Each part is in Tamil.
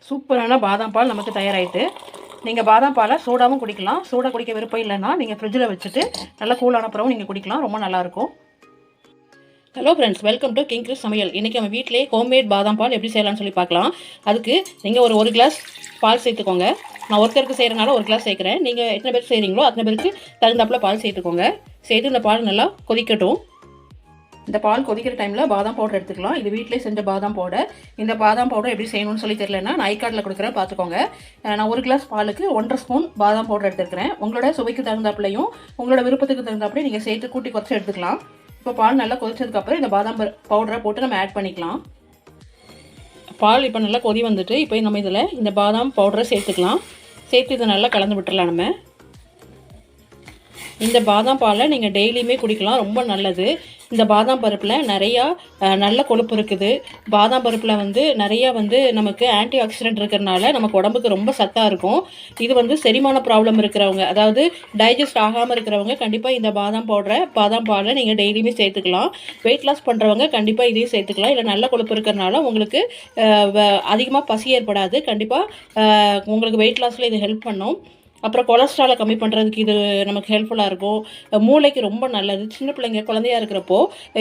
சூப்பரான பாதாம் பால் நமக்கு தயாராகிட்டு. நீங்கள் பாதாம் பாலை சூடாகவும் குடிக்கலாம். சூடாக குடிக்க விருப்பம் இல்லைன்னா நீங்கள் ஃப்ரிட்ஜில் வச்சுட்டு நல்லா கூலான அப்புறம் நீங்கள் குடிக்கலாம். ரொம்ப நல்லாயிருக்கும். Hello friends, welcome to king Chris சமையல். இன்றைக்கி நம்ம வீட்டிலே ஹோம்மேட் பாதாம் பால் எப்படி செய்யலாம்னு சொல்லி பார்க்கலாம். அதுக்கு நீங்கள் ஒரு கிளாஸ் பால் சேர்த்துக்கோங்க. நான் ஒருத்தருக்கு செய்கிறனால 1 கிளாஸ் சேர்க்குறேன். நீங்கள் எத்தனை பேருக்கு செய்கிறீங்களோ அத்தனை பேருக்கு தகுந்தாப்பில் பால் சேர்த்துக்கோங்க. சேர்த்து இந்த பால் நல்லா கொதிக்கட்டும். இந்த பால் கொதிக்கிற டைமில் பாதாம் பவுடர் எடுத்துக்கலாம். இது வீட்டிலே செஞ்ச பாதாம் பவுடர். இந்த பாதாம் பவுடர் எப்படி செய்யணும்னு சொல்லி தெரியலன்னா நான் ஐகார்டில் கொடுக்குறேன், பார்த்துக்கோங்க. நான் 1 கிளாஸ் பாலுக்கு 1.5 ஸ்பூன் பாதாம் பவுடர் எடுத்துருக்கிறேன். உங்களோட சுவைக்கு தகுந்தாப்புலையும் உங்களோட விருப்பத்துக்கு தகுந்தாப்புலையும் நீங்கள் சேர்த்து கூட்டி குறைச்சி எடுத்துக்கலாம். இப்போ பால் நல்லா கொதிச்சதுக்கப்புறம் இந்த பாதாம் பவுடரை போட்டு நம்ம ஆட் பண்ணிக்கலாம். பால் இப்போ நல்லா கொதி வந்துட்டு இப்போ நம்ம இதில் இந்த பாதாம் பவுடரை சேர்த்துக்கலாம். சேர்த்து இதை நல்லா கலந்து விட்டுறலாம். நம்ம இந்த பாதாம் பாலை நீங்கள் டெய்லியுமே குடிக்கலாம், ரொம்ப நல்லது. இந்த பாதாம் பருப்பில் நிறையா நல்ல கொழுப்பு இருக்குது. பாதாம் பருப்பில் நிறையா நமக்கு ஆன்டி ஆக்சிடென்ட் இருக்கிறனால நமக்கு உடம்புக்கு ரொம்ப சத்தாக இருக்கும். இது செரிமான ப்ராப்ளம் இருக்கிறவங்க, அதாவது டைஜஸ்ட் ஆகாமல் இருக்கிறவங்க கண்டிப்பாக இந்த பாதாம் பாலை நீங்கள் டெய்லியுமே சேர்த்துக்கலாம். வெயிட் லாஸ் பண்ணுறவங்க கண்டிப்பாக இதையும் சேர்த்துக்கலாம். இல்லை நல்ல கொழுப்பு இருக்கிறனால உங்களுக்கு அதிகமாக பசி ஏற்படாது. கண்டிப்பாக உங்களுக்கு வெயிட் லாஸில் இது ஹெல்ப் பண்ணும். அப்புறம் கொலஸ்ட்ராலை கம்மி பண்ணுறதுக்கு இது நமக்கு ஹெல்ப்ஃபுல்லாக இருக்கும். மூளைக்கு ரொம்ப நல்லது. சின்ன பிள்ளைங்க குழந்தையாக இருக்கிறப்போ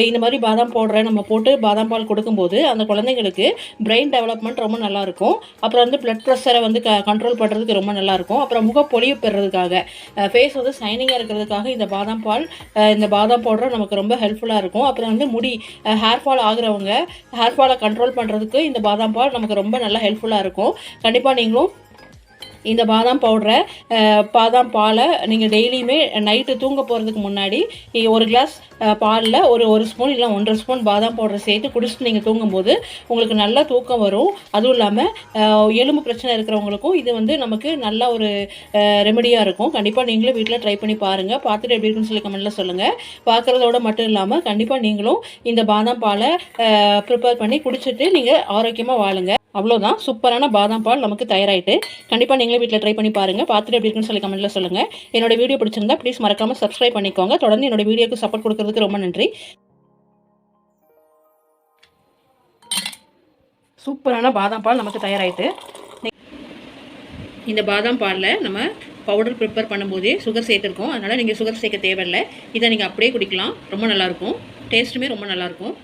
இந்த மாதிரி பாதாம் பவுடரை நம்ம போட்டு பாதாம் பால் கொடுக்கும்போது அந்த குழந்தைங்களுக்கு பிரெயின் டெவலப்மெண்ட் ரொம்ப நல்லாயிருக்கும். அப்புறம் பிளட் ப்ரெஷரை கண்ட்ரோல் பண்ணுறதுக்கு ரொம்ப நல்லாயிருக்கும். அப்புறம் முகப்பொலிவு பெறுறதுக்காக, ஃபேஸ் ஷைனிங்காக இருக்கிறதுக்காக இந்த பாதாம் பவுடரை நமக்கு ரொம்ப ஹெல்ப்ஃபுல்லாக இருக்கும். அப்புறம் முடி ஹேர் ஃபால் ஆகுறவங்க ஹேர் ஃபாலை கண்ட்ரோல் பண்ணுறதுக்கு இந்த பாதாம் பால் நமக்கு ரொம்ப நல்லா ஹெல்ப்ஃபுல்லாக இருக்கும். கண்டிப்பாக நீங்களும் இந்த பாதாம் பாதாம் பாலை நீங்கள் டெய்லியுமே நைட்டு தூங்க போகிறதுக்கு முன்னாடி 1 கிளாஸ் பாலில் ஒரு ஸ்பூன் இல்லை 1.5 ஸ்பூன் பாதாம் பவுடரை சேர்த்து குடிச்சிட்டு நீங்கள் தூங்கும்போது உங்களுக்கு நல்லா தூக்கம் வரும். அதுவும் இல்லாமல் எலும்பு பிரச்சனை இருக்கிறவங்களுக்கும் இது நமக்கு நல்ல ஒரு ரெமெடியாக இருக்கும். கண்டிப்பாக நீங்களும் வீட்டில் ட்ரை பண்ணி பாருங்கள். பார்த்துட்டு எப்படி இருக்குன்னு சொல்லி கமெண்ட்டில் சொல்லுங்கள். பார்க்குறதோட மட்டும் இல்லாமல் கண்டிப்பாக நீங்களும் இந்த பாதாம் பாலை ப்ரிப்பேர் பண்ணி குடிச்சிட்டு நீங்கள் ஆரோக்கியமாக வாழுங்க. அவ்வளோதான், சூப்பரான பாதாம் பால் நமக்கு தயாராகிட்டு. கண்டிப்பாக நீங்களே வீட்டில் ட்ரை பண்ணி பாருங்கள். பார்த்துட்டு எப்படி இருக்குன்னு சொல்லி கமெண்ட்டில் சொல்லுங்கள். என்னோட வீடியோ பிடிச்சிருந்தா ப்ளீஸ் மறக்காமல் சப்ஸ்கிரைப் பண்ணிக்கோங்க. தொடர்ந்து என்னோட வீடியோக்கு சப்போர்ட் கொடுக்கறதுக்கு ரொம்ப நன்றி. சூப்பரான பாதாம் பால் நமக்கு தயாராகிட்டு. இந்த பாதாம் பாலில் நம்ம பவுடர் ப்ரிப்பேர் பண்ணும்போதே சுகர் சேர்த்துருக்கோம். அதனால் நீங்கள் சுகர் சேர்க்க தேவையில்லை. இதை நீங்கள் அப்படியே குடிக்கலாம். ரொம்ப நல்லாயிருக்கும். டேஸ்ட்டுமே ரொம்ப நல்லாயிருக்கும்.